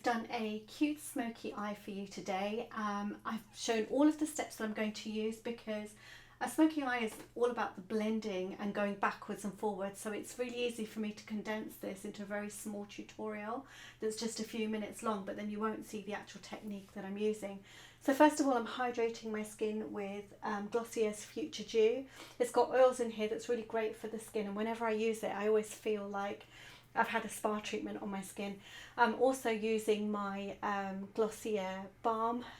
I've done a cute smoky eye for you today. I've shown all of the steps that I'm going to use because a smoky eye is all about the blending and going backwards and forwards, so it's really easy for me to condense this into a very small tutorial that's just a few minutes long, but then you won't see the actual technique that I'm using. So first of all, I'm hydrating my skin with Glossier's Future Dew. It's got oils in here that's really great for the skin, and whenever I use it I always feel like I've had a spa treatment on my skin. I'm also using my Glossier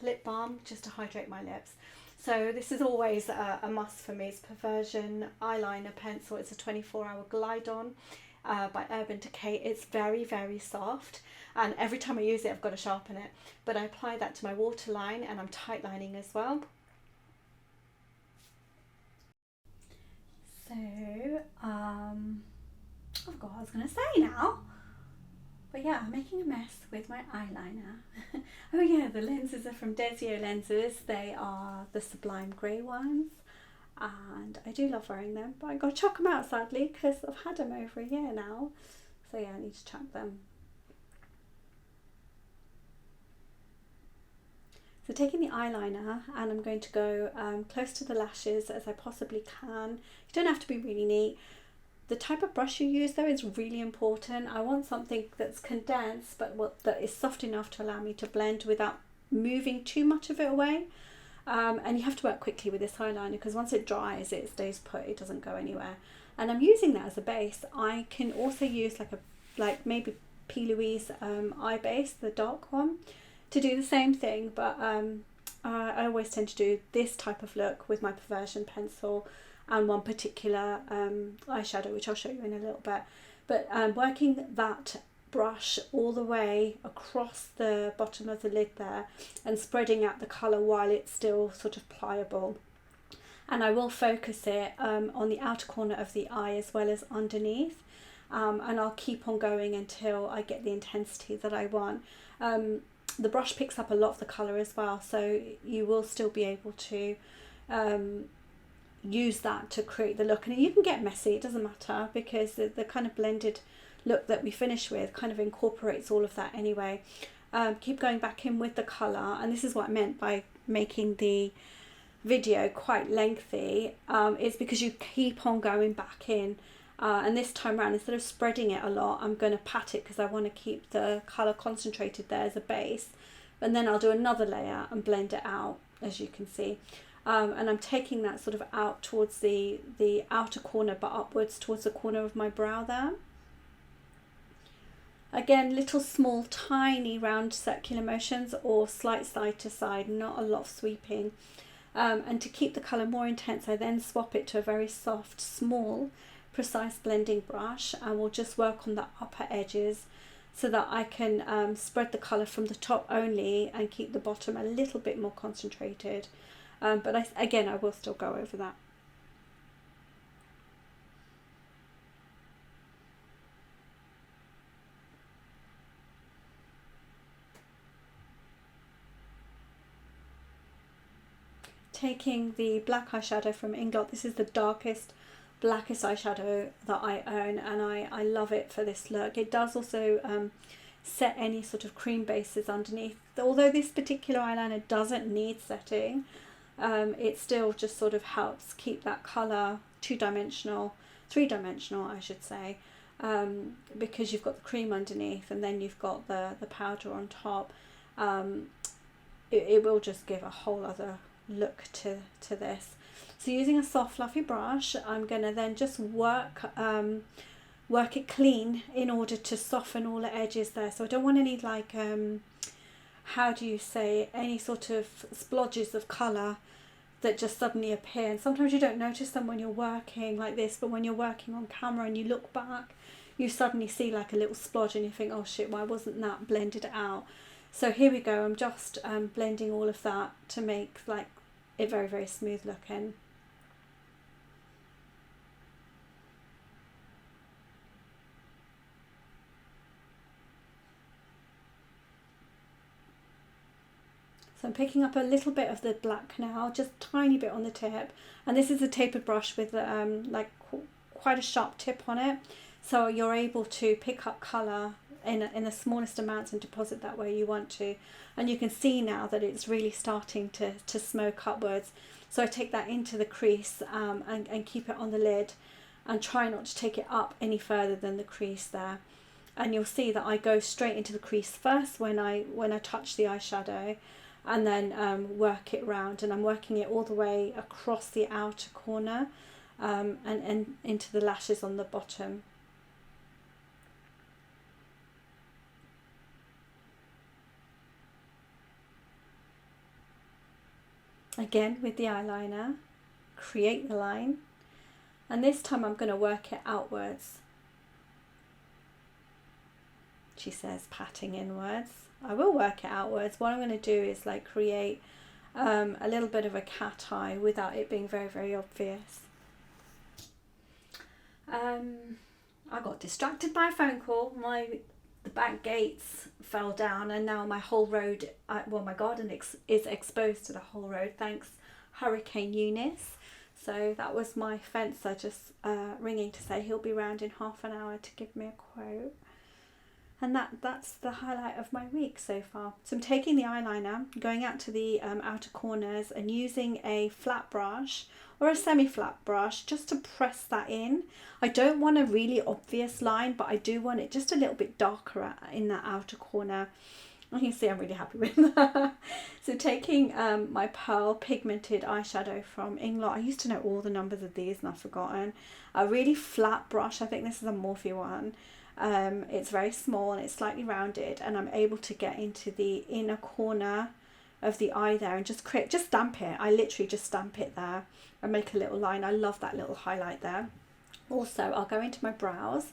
lip balm just to hydrate my lips. So this is always a must for me. It's Perversion eyeliner pencil. It's a 24-hour glide on by Urban Decay. It's very, very soft, and every time I use it I've got to sharpen it. But I apply that to my waterline, and I'm tight lining as well. So I forgot what I was going to say now. But yeah, I'm making a mess with my eyeliner. Oh yeah, the lenses are from Desio lenses. They are the Sublime Grey ones, and I do love wearing them, but I got to chuck them out sadly because I've had them over a year now. So yeah, I need to chuck them. So taking the eyeliner, and I'm going to go close to the lashes as I possibly can. You don't have to be really neat. The type of brush you use though is really important. I want something that's condensed but that is soft enough to allow me to blend without moving too much of it away. And you have to work quickly with this eyeliner because once it dries it stays put, it doesn't go anywhere. And I'm using that as a base. I can also use like maybe P. Louise eye base, the dark one, to do the same thing, but I always tend to do this type of look with my Perversion pencil and one particular eyeshadow, which I'll show you in a little bit. But working that brush all the way across the bottom of the lid there and spreading out the colour while it's still sort of pliable. And I will focus it on the outer corner of the eye as well as underneath, and I'll keep on going until I get the intensity that I want. The brush picks up a lot of the colour as well, so you will still be able to use that to create the look. And you can get messy, it doesn't matter, because the kind of blended look that we finish with kind of incorporates all of that anyway. Keep going back in with the colour, and this is what I meant by making the video quite lengthy, is because you keep on going back in, and this time around, instead of spreading it a lot, I'm going to pat it because I want to keep the colour concentrated there as a base, and then I'll do another layer and blend it out, as you can see. And I'm taking that sort of out towards the outer corner, but upwards towards the corner of my brow there. Again, little small tiny round circular motions or slight side to side, not a lot of sweeping. And to keep the colour more intense, I then swap it to a very soft, small, precise blending brush, and we'll just work on the upper edges so that I can spread the colour from the top only and keep the bottom a little bit more concentrated. But again, I will still go over that. Taking the black eyeshadow from Inglot, this is the darkest, blackest eyeshadow that I own, and I love it for this look. It does also set any sort of cream bases underneath. Although this particular eyeliner doesn't need setting, it still just sort of helps keep that colour two-dimensional, three-dimensional I should say, because you've got the cream underneath and then you've got the powder on top. It will just give a whole other look to this. So using a soft fluffy brush, I'm going to then just work it clean in order to soften all the edges there. So I don't want any like how do you say, any sort of splodges of colour that just suddenly appear. And sometimes you don't notice them when you're working like this, but when you're working on camera and you look back, you suddenly see like a little splodge and you think, oh shit, why wasn't that blended out? So here we go, I'm just blending all of that to make like it very, very smooth looking. So I'm picking up a little bit of the black now, just a tiny bit on the tip, and this is a tapered brush with like quite a sharp tip on it, so you're able to pick up colour in the smallest amounts and deposit that where you want to. And you can see now that it's really starting to smoke upwards. So I take that into the crease and keep it on the lid and try not to take it up any further than the crease there. And you'll see that I go straight into the crease first when I touch the eyeshadow, and then work it round, and I'm working it all the way across the outer corner and into the lashes on the bottom. Again with the eyeliner, create the line, and this time I'm going to work it outwards. She says, patting inwards. I will work it outwards. What I'm going to do is like create a little bit of a cat eye without it being very, very obvious. I got distracted by a phone call. The back gates fell down, and now my whole road, well, my garden is exposed to the whole road, thanks Hurricane Eunice. So that was my fencer just ringing to say he'll be round in half an hour to give me a quote. And that's the highlight of my week so far. So I'm taking the eyeliner, going out to the outer corners and using a flat brush or a semi-flat brush just to press that in. I don't want a really obvious line, but I do want it just a little bit darker in that outer corner. You can see I'm really happy with that. So taking my Pearl Pigmented eyeshadow from Inglot. I used to know all the numbers of these and I've forgotten. A really flat brush. I think this is a Morphe one. It's very small and it's slightly rounded, and I'm able to get into the inner corner of the eye there and just stamp it. I literally just stamp it there and make a little line. I love that little highlight there. Also, I'll go into my brows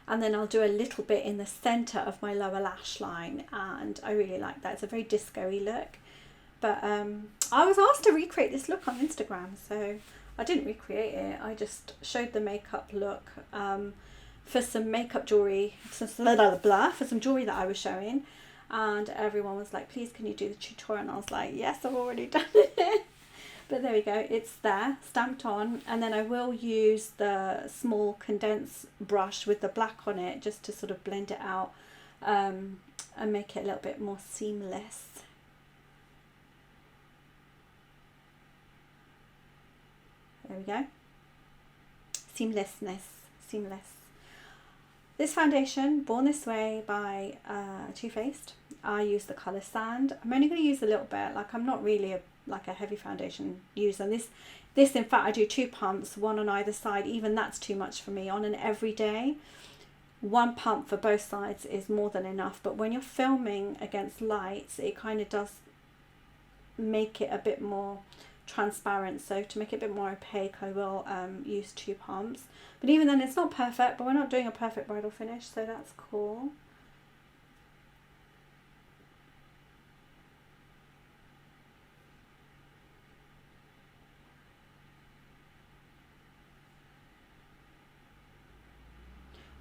and then I'll do a little bit in the center of my lower lash line, and I really like that. It's a very disco-y look. But I was asked to recreate this look on Instagram, so I didn't recreate it. I just showed the makeup look for some makeup jewelry, for some jewelry that I was showing, and everyone was like, please can you do the tutorial? And I was like, yes, I've already done it. But there we go, it's there, stamped on. And then I will use the small condense brush with the black on it just to sort of blend it out and make it a little bit more seamless. There we go. Seamless. This foundation, Born This Way by Too Faced. I use the colour Sand. I'm only going to use a little bit. Like, I'm not really a heavy foundation user. And this in fact, I do 2 pumps, one on either side. Even that's too much for me on an everyday. 1 pump for both sides is more than enough. But when you're filming against lights, it kind of does make it a bit more transparent. So to make it a bit more opaque, I will use 2 pumps. But even then, it's not perfect, but we're not doing a perfect bridal finish, so that's cool.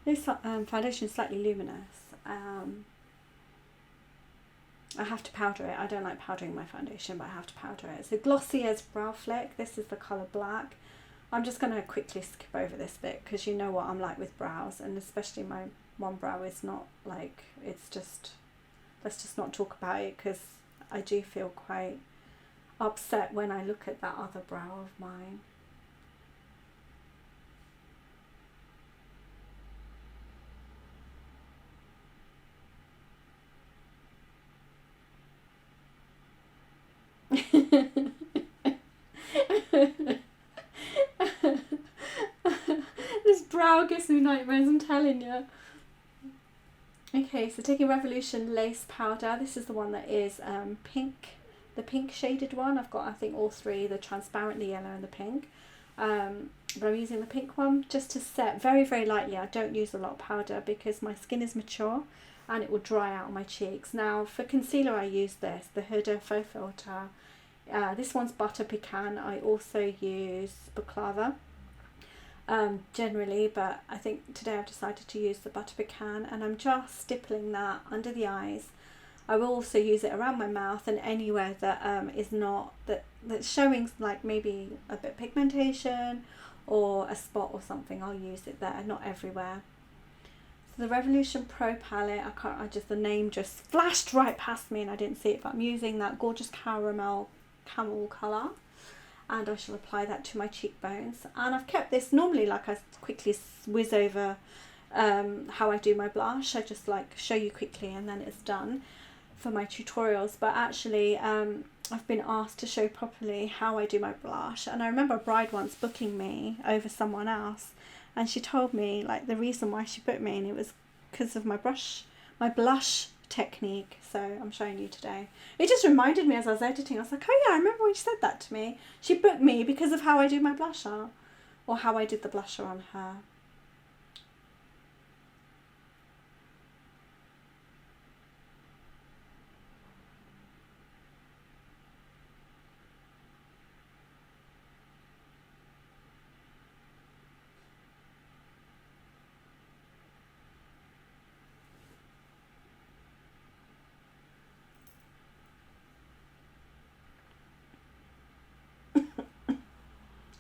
This foundation is slightly luminous. I have to powder it. I don't like powdering my foundation, but I have to powder it. So Glossy as Brow Flick. This is the colour Black. I'm just going to quickly skip over this bit because you know what I'm like with brows, and especially my one brow is not like, it's just, let's just not talk about it because I do feel quite upset when I look at that other brow of mine. This brow gives me nightmares, I'm telling you. Okay, so taking Revolution Lace Powder. This is the one that is pink, the pink shaded one. I've got, I think, all 3, the transparent, the yellow and the pink. But I'm using the pink one just to set very, very lightly. I don't use a lot of powder because my skin is mature and it will dry out on my cheeks. Now for concealer I use this, the Huda FauxFilter. This one's Butter Pecan. I also use Baklava generally, but I think today I've decided to use the Butter Pecan, and I'm just stippling that under the eyes. I will also use it around my mouth and anywhere that is not, that's showing like maybe a bit of pigmentation or a spot or something. I'll use it there, not everywhere. the Revolution Pro palette. The name just flashed right past me and I didn't see it, but I'm using that gorgeous camel colour, and I shall apply that to my cheekbones. And I've kept this, normally like I quickly whiz over how I do my blush. I just like show you quickly and then it's done for my tutorials, but actually I've been asked to show properly how I do my blush. And I remember a bride once booking me over someone else, and she told me like the reason why she booked me, and it was because of my blush technique. So I'm showing you today. It just reminded me as I was editing, I was like, oh yeah, I remember when she said that to me. She booked me because of how I do my blusher, or how I did the blusher on her.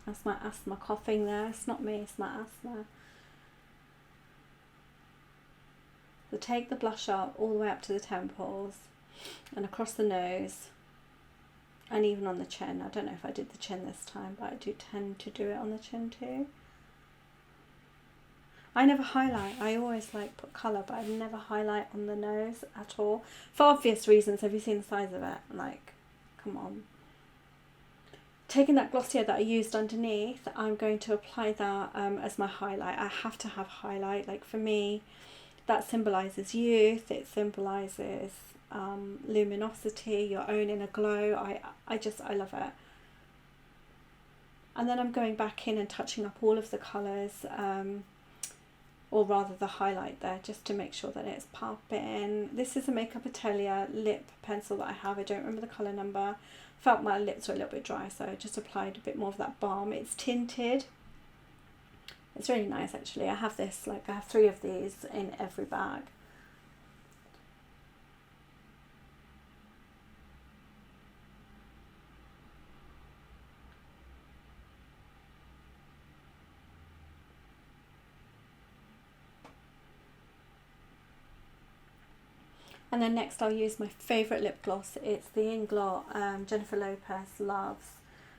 That's my asthma coughing there. It's not me, it's my asthma. So take the blush up all the way up to the temples and across the nose and even on the chin. I don't know if I did the chin this time, but I do tend to do it on the chin too. I never highlight. I always like put colour, but I never highlight on the nose at all. For obvious reasons. Have you seen the size of it? Like, come on. Taking that Glossier that I used underneath, I'm going to apply that as my highlight. I have to have highlight. Like for me, that symbolises youth. It symbolises luminosity, your own inner glow. I love it. And then I'm going back in and touching up all of the colours, or rather the highlight there, just to make sure that it's popping. This is a Makeup Atelier lip pencil that I have. I don't remember the colour number. Felt my lips were a little bit dry, so I just applied a bit more of that balm. It's tinted. It's really nice actually. I have this, like I have 3 of these in every bag. And then next I'll use my favourite lip gloss. It's the Inglot Jennifer Lopez Loves.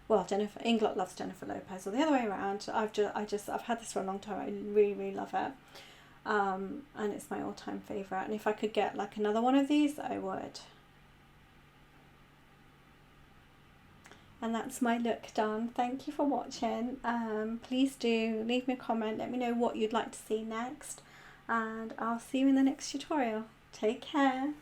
Well, Inglot Loves Jennifer Lopez, or the other way around. I've had this for a long time. I really love it. And it's my all-time favourite. And if I could get like another one of these, I would. And that's my look done. Thank you for watching. Please do leave me a comment. Let me know what you'd like to see next. And I'll see you in the next tutorial. Take care.